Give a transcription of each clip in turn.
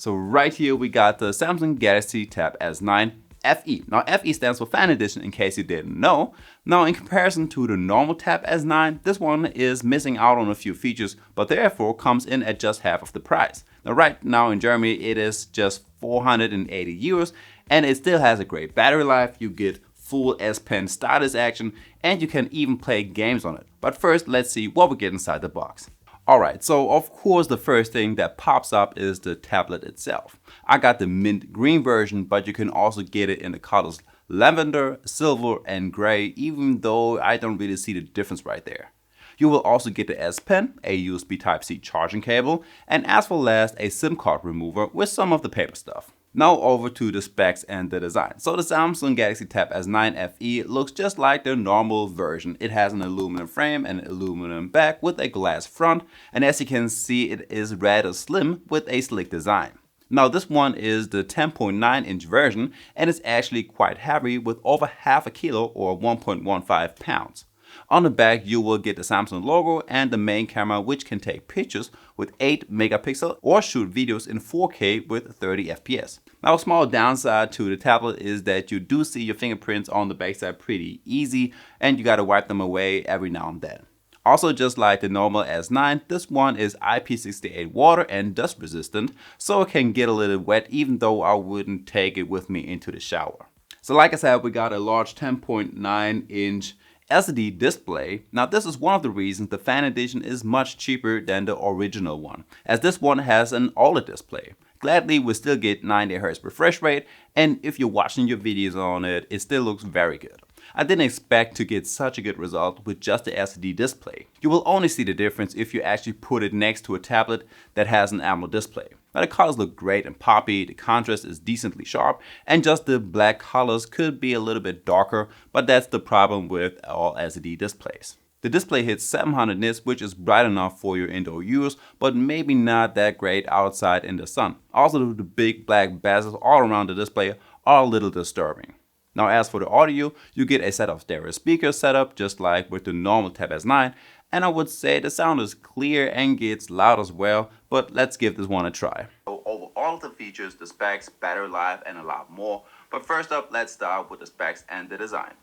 So right here we got the Samsung Galaxy Tab S9 FE. Now FE stands for Fan Edition in case you didn't know. Now in comparison to the normal Tab S9, this one is missing out on a few features, but therefore comes in at just half of the price. Now right now in Germany it is just 480 euros and it still has a great battery life. You get full S Pen Stylus action and you can even play games on it. But first let's see what we get inside the box. Alright, so of course the first thing that pops up is the tablet itself. I got the mint green version, but you can also get it in the colors lavender, silver and gray, even though I don't really see the difference right there. You will also get the S Pen, a USB Type-C charging cable, and as for last, a SIM card remover with some of the paper stuff. Now over to the specs and the design. So the Samsung Galaxy Tab S9 FE looks just like the normal version. It has an aluminum frame and aluminum back with a glass front, and as you can see it is rather slim with a slick design. Now this one is the 10.9 inch version and it's actually quite heavy with over half a kilo or 1.15 pounds. On the back you will get the Samsung logo and the main camera, which can take pictures with 8 megapixels or shoot videos in 4K with 30 FPS. Now a small downside to the tablet is that you do see your fingerprints on the backside pretty easy and you gotta wipe them away every now and then. Also, just like the normal S9, this one is IP68 water and dust resistant, so it can get a little wet even though I wouldn't take it with me into the shower. So like I said, we got a large 10.9 inch LCD display. Now this is one of the reasons the Fan Edition is much cheaper than the original one, as this one has an OLED display. Gladly we still get 90Hz refresh rate, and if you're watching your videos on it, it still looks very good. I didn't expect to get such a good result with just the LCD display. You will only see the difference if you actually put it next to a tablet that has an AMOLED display. Now the colors look great and poppy, the contrast is decently sharp, and just the black colors could be a little bit darker, but that's the problem with all LCD displays. The display hits 700 nits, which is bright enough for your indoor use, but maybe not that great outside in the sun. Also, the big black bezels all around the display are a little disturbing. Now as for the audio, you get a set of stereo speakers set up just like with the normal Tab S9, and I would say the sound is clear and gets loud as well, but let's give this one a try. So over all of the features, the specs, battery life and a lot more, but first up let's start with the specs and the design.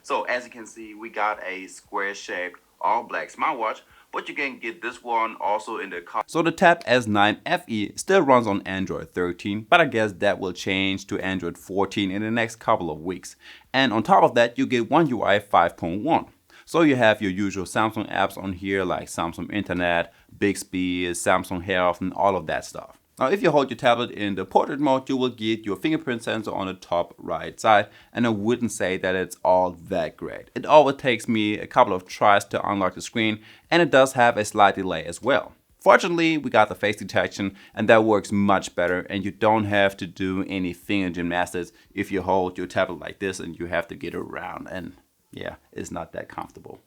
So as you can see, we got a square shaped all black smartwatch, but you can get this one also in the car. So the Tab S9 FE still runs on Android 13, but I guess that will change to Android 14 in the next couple of weeks. And on top of that, you get One UI 5.1. So you have your usual Samsung apps on here like Samsung Internet, Bixby, Samsung Health, and all of that stuff. Now if you hold your tablet in the portrait mode, you will get your fingerprint sensor on the top right side, and I wouldn't say that it's all that great. It always takes me a couple of tries to unlock the screen, and it does have a slight delay as well. Fortunately, we got the face detection and that works much better, and you don't have to do any finger gymnastics if you hold your tablet like this and you have to get around, and yeah, it's not that comfortable.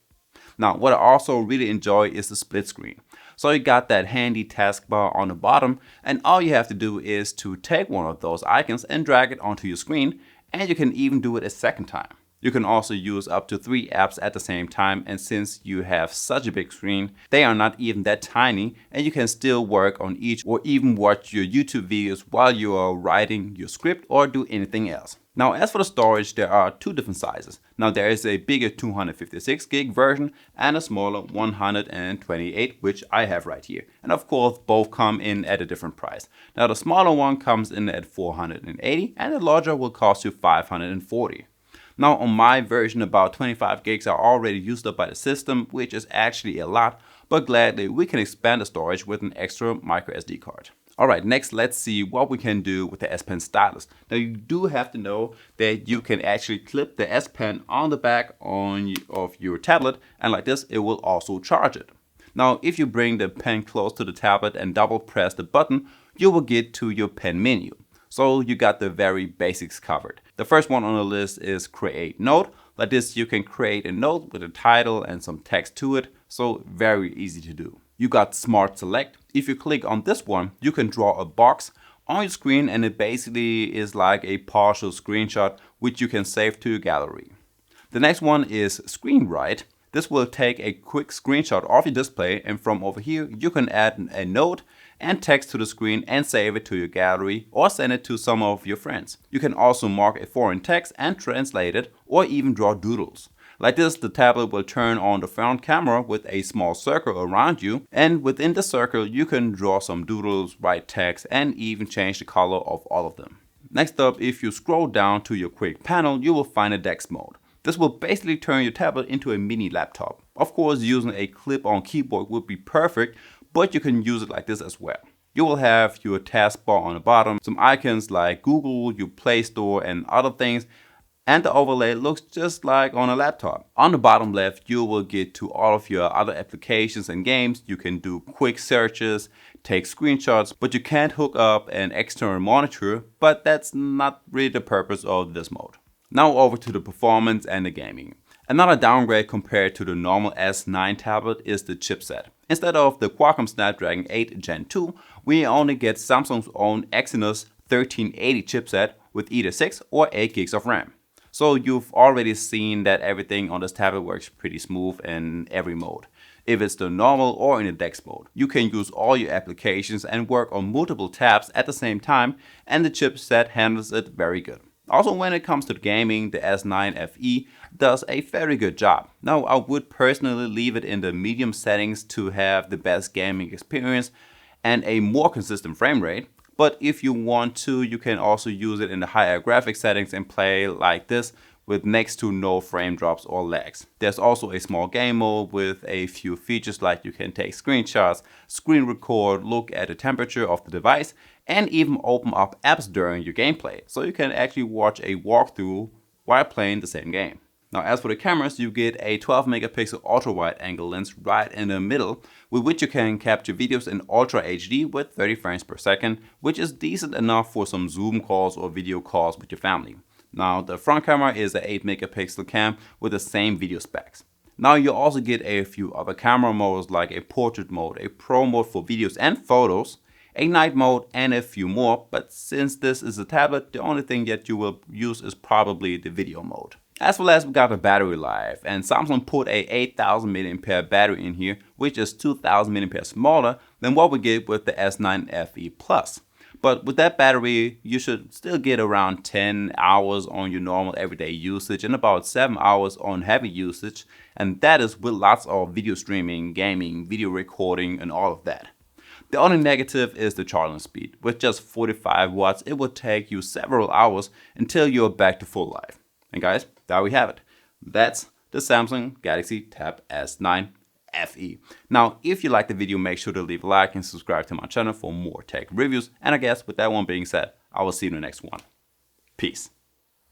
Now, what I also really enjoy is the split screen. So you got that handy taskbar on the bottom, and all you have to do is to take one of those icons and drag it onto your screen, and you can even do it a second time. You can also use up to 3 apps at the same time, and since you have such a big screen, they are not even that tiny, and you can still work on each or even watch your YouTube videos while you are writing your script or do anything else. Now as for the storage, there are 2 different sizes. Now there is a bigger 256 gig version and a smaller 128, which I have right here. And of course both come in at a different price. Now the smaller one comes in at 480 and the larger will cost you 540. Now on my version, about 25 gigs are already used up by the system, which is actually a lot, but gladly we can expand the storage with an extra micro SD card. Alright, next let's see what we can do with the S Pen Stylus. Now you do have to know that you can actually clip the S Pen on the back of your tablet, and like this it will also charge it. Now if you bring the pen close to the tablet and double press the button, you will get to your pen menu. So you got the very basics covered. The first one on the list is create note. Like this you can create a note with a title and some text to it, so very easy to do. You got Smart Select. If you click on this one, you can draw a box on your screen, and it basically is like a partial screenshot which you can save to your gallery. The next one is Screen Write. This will take a quick screenshot of your display, and from over here you can add a note and text to the screen and save it to your gallery or send it to some of your friends. You can also mark a foreign text and translate it or even draw doodles. Like this, the tablet will turn on the front camera with a small circle around you, and within the circle you can draw some doodles, write text, and even change the color of all of them. Next up, if you scroll down to your quick panel, you will find a DeX mode. This will basically turn your tablet into a mini laptop. Of course, using a clip-on keyboard would be perfect, but you can use it like this as well. You will have your taskbar on the bottom, some icons like Google, your Play Store, and other things, and the overlay looks just like on a laptop. On the bottom left, you will get to all of your other applications and games. You can do quick searches, take screenshots, but you can't hook up an external monitor, but that's not really the purpose of this mode. Now over to the performance and the gaming. Another downgrade compared to the normal S9 tablet is the chipset. Instead of the Qualcomm Snapdragon 8 Gen 2, we only get Samsung's own Exynos 1380 chipset with either 6 or 8 gigs of RAM. So you've already seen that everything on this tablet works pretty smooth in every mode. If it's the normal or in the DeX mode, you can use all your applications and work on multiple tabs at the same time, and the chipset handles it very good. Also, when it comes to the gaming, the S9 FE does a very good job. Now, I would personally leave it in the medium settings to have the best gaming experience and a more consistent frame rate. But if you want to, you can also use it in the higher graphics settings and play like this with next to no frame drops or lags. There's also a small game mode with a few features like you can take screenshots, screen record, look at the temperature of the device, and even open up apps during your gameplay. So you can actually watch a walkthrough while playing the same game. Now, as for the cameras, you get a 12 megapixel ultra wide angle lens right in the middle, with which you can capture videos in Ultra HD with 30 frames per second, which is decent enough for some Zoom calls or video calls with your family. Now, the front camera is an 8 megapixel cam with the same video specs. Now, you also get a few other camera modes like a portrait mode, a pro mode for videos and photos, a night mode, and a few more, but since this is a tablet, the only thing that you will use is probably the video mode. As well as we got the battery life, and Samsung put a 8000 mAh battery in here, which is 2000 mAh smaller than what we get with the S9 FE Plus. But with that battery, you should still get around 10 hours on your normal everyday usage and about 7 hours on heavy usage, and that is with lots of video streaming, gaming, video recording, and all of that. The only negative is the charging speed. With just 45 watts, it will take you several hours until you're back to full life. And guys, there we have it. That's the Samsung Galaxy Tab S9 FE. Now, if you liked the video, make sure to leave a like and subscribe to my channel for more tech reviews. And I guess with that one being said, I will see you in the next one. Peace.